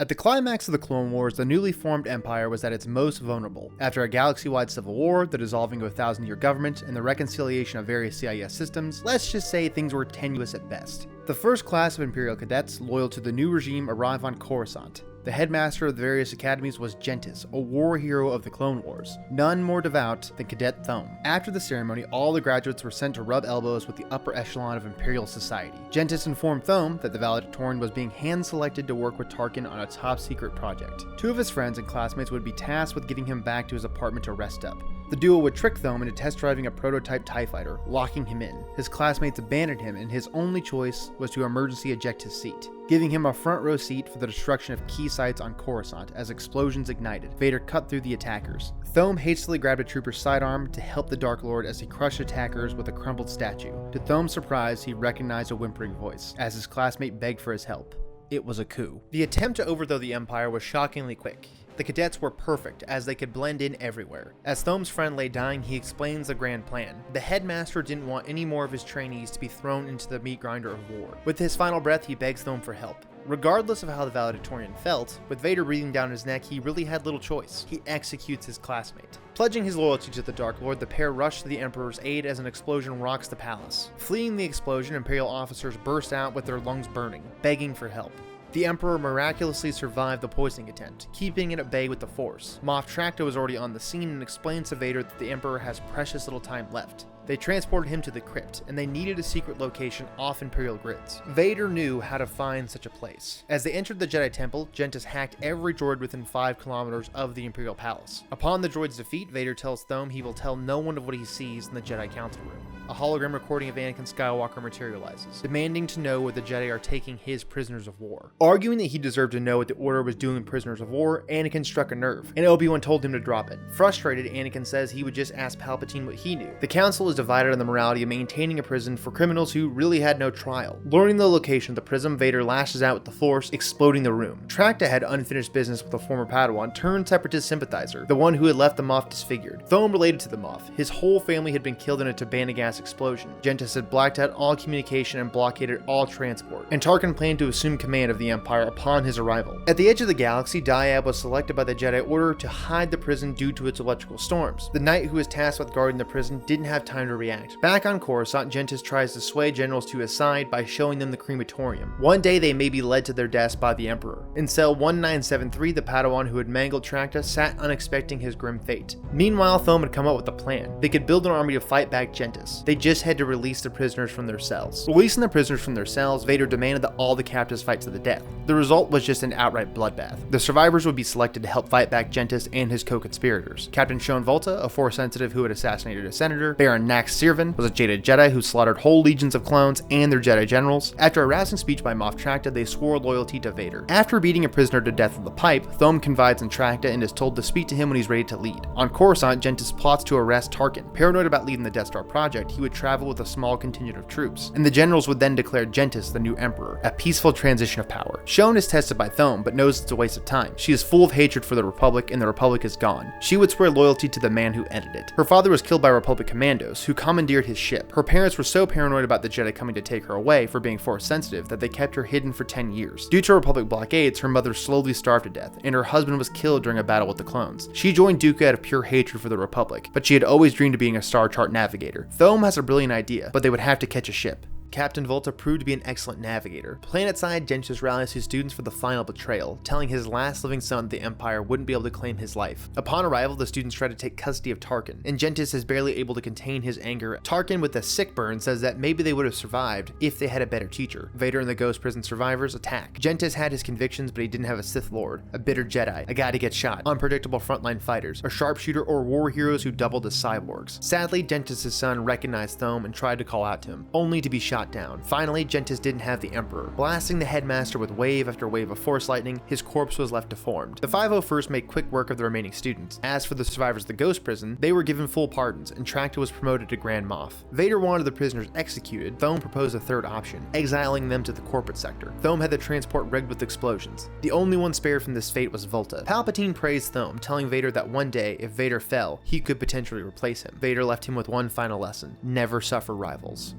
At the climax of the Clone Wars, the newly formed Empire was at its most vulnerable. After a galaxy-wide civil war, the dissolving of a 1,000-year government, and the reconciliation of various CIS systems, let's just say things were tenuous at best. The first class of Imperial cadets loyal to the new regime arrive on Coruscant. The headmaster of the various academies was Gentis, a war hero of the Clone Wars, none more devout than Cadet Thome. After the ceremony, all the graduates were sent to rub elbows with the upper echelon of Imperial society. Gentis informed Thome that the valedictorian was being hand-selected to work with Tarkin on a top-secret project. Two of his friends and classmates would be tasked with getting him back to his apartment to rest up. The duo would trick Thome into test driving a prototype TIE fighter, locking him in. His classmates abandoned him, and his only choice was to emergency eject his seat, giving him a front row seat for the destruction of key sites on Coruscant as explosions ignited. Vader cut through the attackers. Thome hastily grabbed a trooper's sidearm to help the Dark Lord as he crushed attackers with a crumpled statue. To Thome's surprise, he recognized a whimpering voice, as his classmate begged for his help. It was a coup. The attempt to overthrow the Empire was shockingly quick. The cadets were perfect, as they could blend in everywhere. As Thome's friend lay dying, he explains the grand plan. The headmaster didn't want any more of his trainees to be thrown into the meat grinder of war. With his final breath, he begs Thome for help. Regardless of how the valedictorian felt, with Vader breathing down his neck, he really had little choice. He executes his classmate. Pledging his loyalty to the Dark Lord, the pair rush to the Emperor's aid as an explosion rocks the palace. Fleeing the explosion, Imperial officers burst out with their lungs burning, begging for help. The Emperor miraculously survived the poisoning attempt, keeping it at bay with the Force. Moff Tracta was already on the scene and explains to Vader that the Emperor has precious little time left. They transported him to the crypt, and they needed a secret location off Imperial grids. Vader knew how to find such a place. As they entered the Jedi Temple, Gentis hacked every droid within 5 kilometers of the Imperial Palace. Upon the droid's defeat, Vader tells Thome he will tell no one of what he sees in the Jedi Council room. A hologram recording of Anakin Skywalker materializes, demanding to know where the Jedi are taking his prisoners of war. Arguing that he deserved to know what the Order was doing with prisoners of war, Anakin struck a nerve, and Obi-Wan told him to drop it. Frustrated, Anakin says he would just ask Palpatine what he knew. The Council is divided on the morality of maintaining a prison for criminals who really had no trial. Learning the location of the prison, Vader lashes out with the Force, exploding the room. Tracta had unfinished business with a former Padawan turned Separatist sympathizer, the one who had left the Moff disfigured. Thome related to the Moff. His whole family had been killed in a Tabana explosion. Gentis had blacked out all communication and blockaded all transport, and Tarkin planned to assume command of the Empire upon his arrival. At the edge of the galaxy, Dyad was selected by the Jedi Order to hide the prison due to its electrical storms. The knight who was tasked with guarding the prison didn't have time to react. Back on Coruscant, Gentis tries to sway generals to his side by showing them the crematorium. One day they may be led to their deaths by the Emperor. In cell 1973, the Padawan who had mangled Tracta sat unexpecting his grim fate. Meanwhile, Thome had come up with a plan. They could build an army to fight back Gentis. They just had to release the prisoners from their cells. Releasing the prisoners from their cells, Vader demanded that all the captives fight to the death. The result was just an outright bloodbath. The survivors would be selected to help fight back Gentis and his co-conspirators. Captain Shone Volta, a Force sensitive who had assassinated a senator. Baron Nax Sirvan was a jaded Jedi who slaughtered whole legions of clones and their Jedi generals. After a rousing speech by Moff Tracta, they swore loyalty to Vader. After beating a prisoner to death with a pipe, Thome confides in Tracta and is told to speak to him when he's ready to lead. On Coruscant, Gentis plots to arrest Tarkin. Paranoid about leading the Death Star project, he would travel with a small contingent of troops, and the generals would then declare Gentis the new Emperor, a peaceful transition of power. Shone is tested by Thome, but knows it's a waste of time. She is full of hatred for the Republic, and the Republic is gone. She would swear loyalty to the man who ended it. Her father was killed by Republic commandos, who commandeered his ship. Her parents were so paranoid about the Jedi coming to take her away for being Force sensitive that they kept her hidden for 10 years. Due to Republic blockades, her mother slowly starved to death, and her husband was killed during a battle with the clones. She joined Dooku out of pure hatred for the Republic, but she had always dreamed of being a Star Chart navigator. Thome has a brilliant idea, but they would have to catch a ship. Captain Volta proved to be an excellent navigator. Planetside, Gentis rallies his students for the final betrayal, telling his last living son that the Empire wouldn't be able to claim his life. Upon arrival, the students try to take custody of Tarkin, and Gentis is barely able to contain his anger. Tarkin, with a sick burn, says that maybe they would have survived if they had a better teacher. Vader and the Ghost Prison survivors attack. Gentis had his convictions, but he didn't have a Sith Lord, a bitter Jedi, a guy to get shot, unpredictable frontline fighters, a sharpshooter, or war heroes who doubled as cyborgs. Sadly, Gentis' son recognized Thome and tried to call out to him, only to be shot down. Finally, Gentis didn't have the Emperor. Blasting the headmaster with wave after wave of Force lightning, his corpse was left deformed. The 501st made quick work of the remaining students. As for the survivors of the Ghost Prison, they were given full pardons, and Tracta was promoted to Grand Moff. Vader wanted the prisoners executed. Thome proposed a third option, exiling them to the corporate sector. Thome had the transport rigged with explosions. The only one spared from this fate was Volta. Palpatine praised Thome, telling Vader that one day, if Vader fell, he could potentially replace him. Vader left him with one final lesson: never suffer rivals.